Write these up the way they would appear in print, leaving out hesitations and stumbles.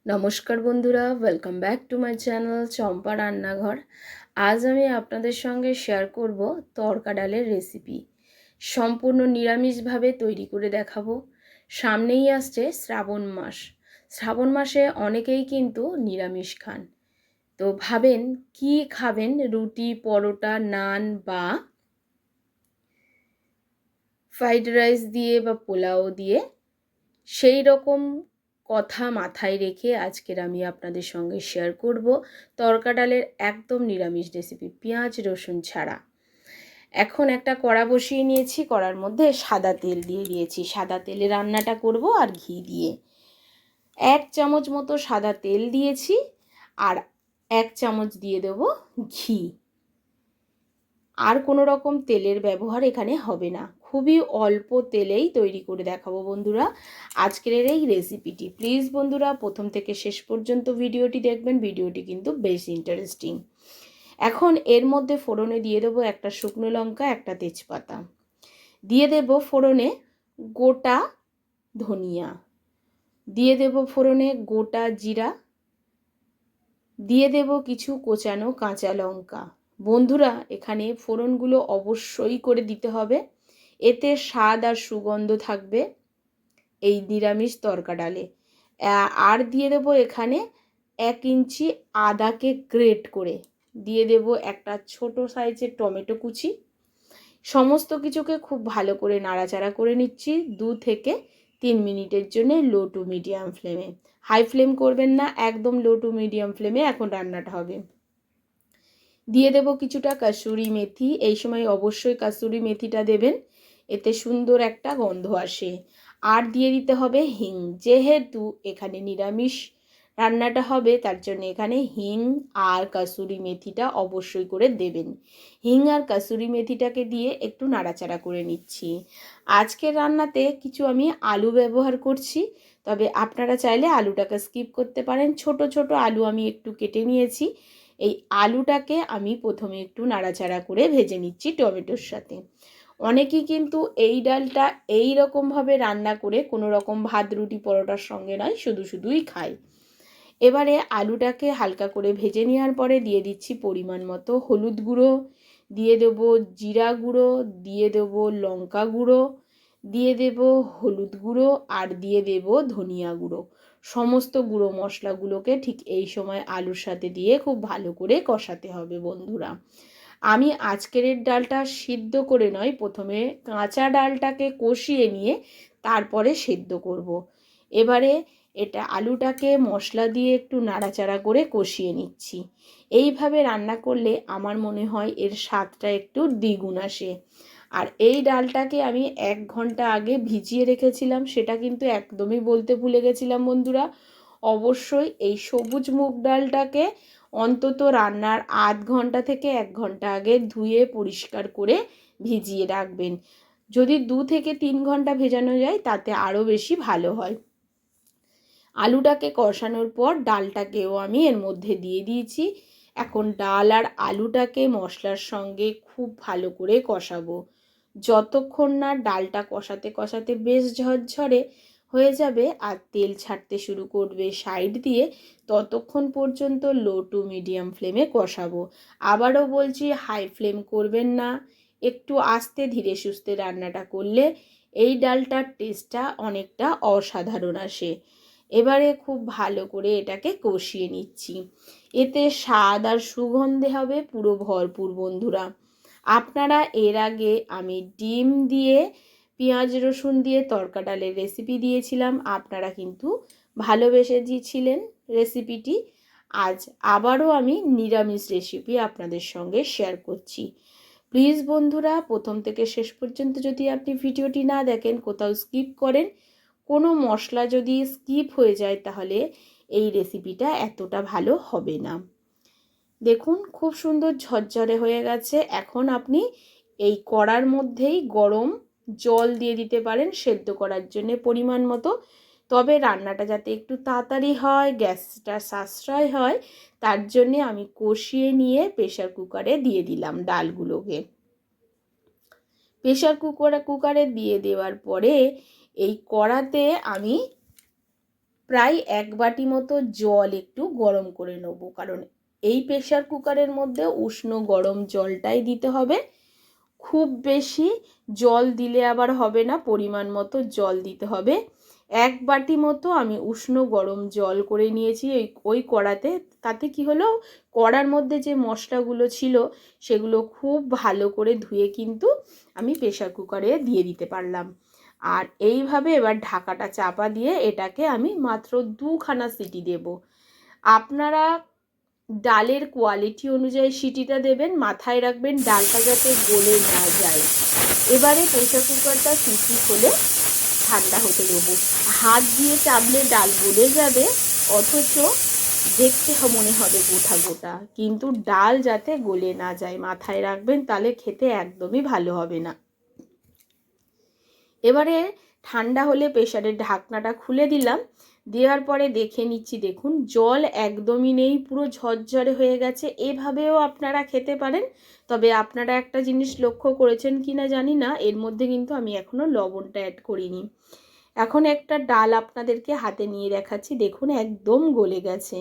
নমস্কার বন্ধুরা, welcome back to my channel Champa Rannaghar. আজ আমি আপনাদের সঙ্গে শেয়ার করব তড়কা ডালের রেসিপি। সম্পূর্ণ নিরামিষভাবে তৈরি করে দেখাবো। সামনেই আসছে শ্রাবণ মাস। শ্রাবণ মাসে অনেকেই কিন্তু নিরামিষ খান। তো ভাবেন কি খাবেন, রুটি, পরোটা, নান বা ফ্রাইড রাইস দিয়ে বা পোলাও দিয়ে। সেই রকম কথা মাথায় রেখে আজকের আমি আপনাদের সঙ্গে শেয়ার করব তড়কা ডালের একদম নিরামিষ রেসিপি, পেঁয়াজ রসুন ছাড়া। এখন একটা কড়া বসিয়ে নিয়েছি, কড়ার মধ্যে সাদা তেল দিয়ে দিয়েছি। সাদা তেলে রান্নাটা করব আর ঘি দিয়ে। 1 চামচ মতো সাদা তেল দিয়েছি আর 1 চামচ দিয়ে দেব ঘি। আর কোনো রকম তেলের ব্যবহার এখানে হবে না। খুবই অল্প তেলেই তৈরি করে দেখাবো বন্ধুরা আজকের এই রেসিপিটি। প্লিজ বন্ধুরা প্রথম থেকে শেষ পর্যন্ত ভিডিওটি দেখবেন, ভিডিওটি কিন্তু বেশ ইন্টারেস্টিং। এখন এর মধ্যে ফোড়নে দিয়ে দেবো একটা শুকনো লঙ্কা, একটা তেজপাতা। দিয়ে দেব ফোড়নে গোটা ধনিয়া, দিয়ে দেব ফোড়নে গোটা জিরা, দিয়ে দেব কিছু কোচানো কাঁচা লঙ্কা। বন্ধুরা এখানে ফোড়নগুলো অবশ্যই করে দিতে হবে, এতে স্বাদ আর সুগন্ধ থাকবে এই নিরামিষ তড়কা ডালে। আর দিয়ে দেব এখানে 1 ইঞ্চি আদাকে গ্রেট করে, দিয়ে দেব একটা ছোট সাইজের টমেটো কুচি। সমস্ত কিছুকে খুব ভালো করে নাড়াচাড়া করে নিচ্ছি 2 থেকে 3 মিনিটের জন্য লো টু মিডিয়াম ফ্লেমে। হাই ফ্লেম করবেন না, একদম লো টু মিডিয়াম ফ্লেমে এখন রান্নাটা হবে। দিয়ে দেব কিছুটা কাসুরি মেথি। এই সময় অবশ্যই কাসুরি মেথিটা দেবেন, এতে সুন্দর একটা গন্ধ আসে। আর দিয়ে দিতে হবে হিং। যেহেতু এখানে নিরামিষ রান্নাটা হবে তার জন্য এখানে হিং আর কাসুরি মেথিটা অবশ্যই করে দেবেন। হিং আর কাসুরি মেথিটাকে দিয়ে একটু নাড়াচাড়া করে নিচ্ছি। আজকের রান্নাতে কিছু আমি আলু ব্যবহার করছি, তবে আপনারা চাইলে আলুটাকে স্কিপ করতে পারেন। ছোট ছোট আলু আমি একটু কেটে নিয়েছি। এই আলুটাকে আমি প্রথমে একটু নাড়াচাড়া করে ভেজে নিচ্ছি টমেটোর সাথে। অনেকেই কিন্তু এই ডালটা এই রকমভাবে রান্না করে কোনো রকম ভাত, রুটি, পরোটার সঙ্গে নয়, শুধুই খায়। এবারে আলুটাকে হালকা করে ভেজে নেওয়ার পরে দিয়ে দিচ্ছি পরিমাণ মতো হলুদ গুঁড়ো, দিয়ে দেবো জিরা গুঁড়ো, দিয়ে দেবো লঙ্কা গুঁড়ো, দিয়ে দেব হলুদ গুঁড়ো আর দিয়ে দেব ধনিয়া গুঁড়ো। সমস্ত গুঁড়ো মশলাগুলোকে ঠিক এই সময় আলুর সাথে দিয়ে খুব ভালো করে কষাতে হবে বন্ধুরা। আমি আজকের ডালটা সিদ্ধ করে নয়, প্রথমে কাঁচা ডালটাকে কষিয়ে নিয়ে তারপরে সেদ্ধ করব। এবারে এটা আলুটাকে মশলা দিয়ে একটু নাড়াচাড়া করে কষিয়ে নিচ্ছি। এইভাবে রান্না করলে আমার মনে হয় এর স্বাদটা একটু দ্বিগুণ আসে। আর এই ডালটাকে আমি 1 ঘন্টা আগে ভিজিয়ে রেখেছিলাম, সেটা কিন্তু একদমই বলতে ভুলে গেছিলাম বন্ধুরা। অবশ্যই এই সবুজ মুগ ডালটাকে অন্তত রান্নার আধ ঘন্টা থেকে 1 ঘন্টা আগে ধুয়ে পরিষ্কার করে ভিজিয়ে রাখবেন। যদি 2 থেকে 3 ঘন্টা ভেজানো যায় তাতে আরও বেশি ভালো হয়। আলুটাকে কষানোর পর ডালটাকেও আমি এর মধ্যে দিয়ে দিয়েছি। এখন ডাল আর আলুটাকে মশলার সঙ্গে খুব ভালো করে কষাবো। যতক্ষণ না ডালটা কষাতে কষাতে বেশ ঝরঝরে হয়ে যাবে আর তেল ছাড়তে শুরু করবে সাইড দিয়ে, ততক্ষণ পর্যন্ত লো টু মিডিয়াম ফ্লেমে কষাবো। আবারও বলছি, হাই ফ্লেম করবেন না, একটু আস্তে ধীরে সুস্থে রান্নাটা করলে এই ডালটার টেস্টটা অনেকটা অসাধারণ আসে। এবারে খুব ভালো করে এটাকে কষিয়ে নিচ্ছি, এতে স্বাদ আর সুগন্ধে হবে পুরো ভরপুর বন্ধুরা। আপনারা এর আগে আমি ডিম দিয়ে পেঁয়াজ রসুন দিয়ে তড়কা ডালের রেসিপি দিয়েছিলাম, আপনারা কিন্তু ভালোবেসে দিয়েছিলেন রেসিপিটি। আজ আবারও আমি নিরামিষ রেসিপি আপনাদের সঙ্গে শেয়ার করছি। প্লিজ বন্ধুরা প্রথম থেকে শেষ পর্যন্ত যদি আপনি ভিডিওটি না দেখেন, কোথাও স্কিপ করেন, কোনো মশলা যদি স্কিপ হয়ে যায় তাহলে এই রেসিপিটা এতটা ভালো হবে না। দেখুন খুব সুন্দর ঝরঝরে হয়ে গেছে। এখন আপনি এই কড়ার মধ্যেই গরম জল দিয়ে দিতে পারেন সেদ্ধ করার জন্য পরিমাণ মতো। তবে রান্নাটা যাতে একটু তাড়াতাড়ি হয়, গ্যাসটা সাশ্রয় হয়, তার জন্যে আমি কষিয়ে নিয়ে প্রেশার কুকারে দিয়ে দিলাম ডালগুলোকে। প্রেশার কুকারে দিয়ে দেওয়ার পরে এই কড়াতে আমি প্রায় 1 বাটি মতো জল একটু গরম করে নেব, কারণ এই প্রেশার কুকারের মধ্যে উষ্ণ গরম জলটাই দিতে হবে। খুব বেশি জল দিলে আবার হবে না, পরিমাণ মতো জল দিতে হবে। 1 বাটি মতো আমি উষ্ণ গরম জল করে নিয়েছি ওই কড়াতে। তাতে কি হলো, কড়ার মধ্যে যে মশলাগুলো ছিল সেগুলো খুব ভালো করে ধুয়ে কিন্তু আমি প্রেশার কুকারে দিয়ে দিতে পারলাম। আর এইভাবে এবার ঢাকাটা চাপা দিয়ে এটাকে আমি মাত্র 2খানা সিটি দেব। আপনারা ডালের কোয়ালিটি অনুযায়ী সিটিটা দেবেন, মাথায় রাখবেন ডালটা যাতে গলে না যায়। এবারে প্রেশার কুকারটা সিটি হলে ঠান্ডা হতে দেবো। হাত দিয়ে চাপলে ডাল গলে যাবে, অথচ দেখতে মনে হবে গোটা গোটা, কিন্তু ডাল যাতে গলে না যায় মাথায় রাখবেন, তাহলে খেতে একদমই ভালো হবে না। এবারে ঠান্ডা হলে প্রেশারের ঢাকনাটা খুলে দিলাম। দেওয়ার পরে দেখে নিচ্ছি, দেখুন জল একদমই নেই, পুরো ঝরঝরে হয়ে গেছে। এভাবেও আপনারা খেতে পারেন। তবে আপনারা একটা জিনিস লক্ষ্য করেছেন কি না জানি না, এর মধ্যে কিন্তু আমি এখনও লবণটা অ্যাড করিনি। এখন একটা ডাল আপনাদেরকে হাতে নিয়ে দেখাচ্ছি, দেখুন একদম গলে গেছে।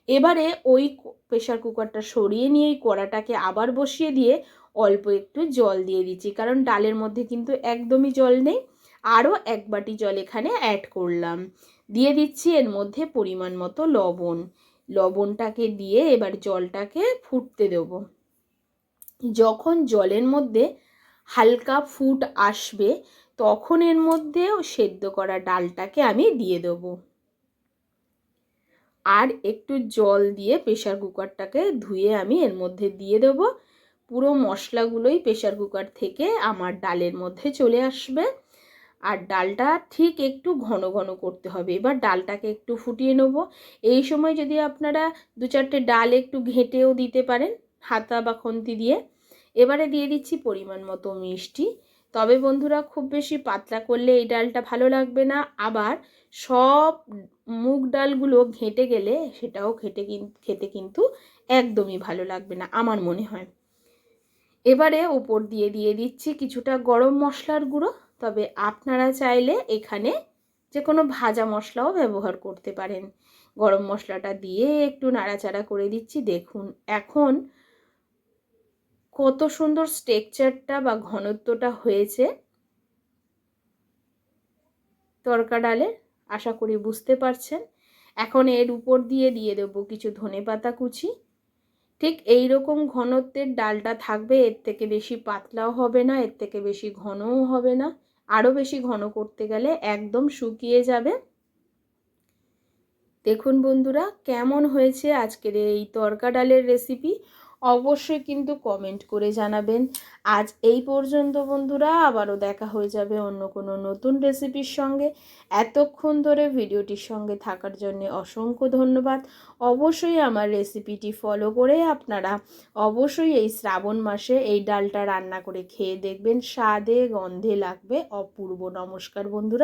এবারে ওই প্রেশার কুকারটা সরিয়ে নিয়ে ওই কড়াটাকে আবার বসিয়ে দিয়ে অল্প একটু জল দিয়ে দিচ্ছি, কারণ ডালের মধ্যে কিন্তু একদমই জল নেই। আরও 1 বাটি জল এখানে অ্যাড করলাম। দিয়ে দিচ্ছি এর মধ্যে পরিমাণ মতো লবণ। লবণটাকে দিয়ে এবার জলটাকে ফুটতে দেব। যখন জলের মধ্যে হালকা ফুট আসবে তখন এর মধ্যেও সেদ্ধ করা ডালটাকে আমি দিয়ে দেবো। আর একটু জল দিয়ে প্রেশার কুকারটাকে ধুয়ে আমি এর মধ্যে দিয়ে দেব। পুরো মশলাগুলোই প্রেশার কুকার থেকে আমার ডালের মধ্যে চলে আসবে। আর ডালটা ঠিক একটু ঘন ঘন করতে হবে। এবার ডালটাকে একটু ফুটিয়ে নেব। এই সময় যদি আপনারা 2-4টে ডাল একটু ঘেঁটেও দিতে পারেন হাতা বা খুন্তি দিয়ে। এবারে দিয়ে দিচ্ছি পরিমাণ মতো মিষ্টি। তবে বন্ধুরা, খুব বেশি পাতলা করলে এই ডালটা ভালো লাগবে না, আবার সব মুগ ডালগুলো ঘেঁটে গেলে সেটাও খেতে কিন্তু একদমই ভালো লাগবে না আমার মনে হয়। এবারে ওপর দিয়ে দিচ্ছি কিছুটা গরম মশলার গুঁড়ো। তবে আপনারা চাইলে এখানে যে কোনো ভাজা মশলাও ব্যবহার করতে পারেন। গরম মশলাটা দিয়ে একটু নাড়াচাড়া করে দিচ্ছি। দেখুন এখন কত সুন্দর স্ট্রাকচারটা বা ঘনত্বটা হয়েছে তড়কা ডালের, আশা করি বুঝতে পারছেন। এখন এর উপর দিয়ে দেবো কিছু ধনেপাতা কুচি। ঠিক এই রকম ঘনত্বের ডালটা থাকবে, এর থেকে বেশি পাতলাও হবে না, এর থেকে বেশি ঘনও হবে না। আরও বেশি ঘন করতে গেলে একদম শুকিয়ে যাবে। দেখুন বন্ধুরা কেমন হয়েছে আজকের এই তড়কা ডালের রেসিপি, অবশ্যই কিন্তু কমেন্ট করে জানাবেন। আজ এই পর্যন্ত বন্ধুরা, আবারও দেখা হয়ে যাবে অন্য কোনো নতুন রেসিপির সঙ্গে। এতক্ষণ ধরে ভিডিওটির সঙ্গে থাকার জন্য অসংখ্য ধন্যবাদ। অবশ্যই আমার রেসিপিটি ফলো করে আপনারা অবশ্যই এই শ্রাবণ মাসে এই ডালটা রান্না করে খেয়ে দেখবেন, স্বাদে গন্ধে লাগবে অপূর্ব। নমস্কার বন্ধুরা।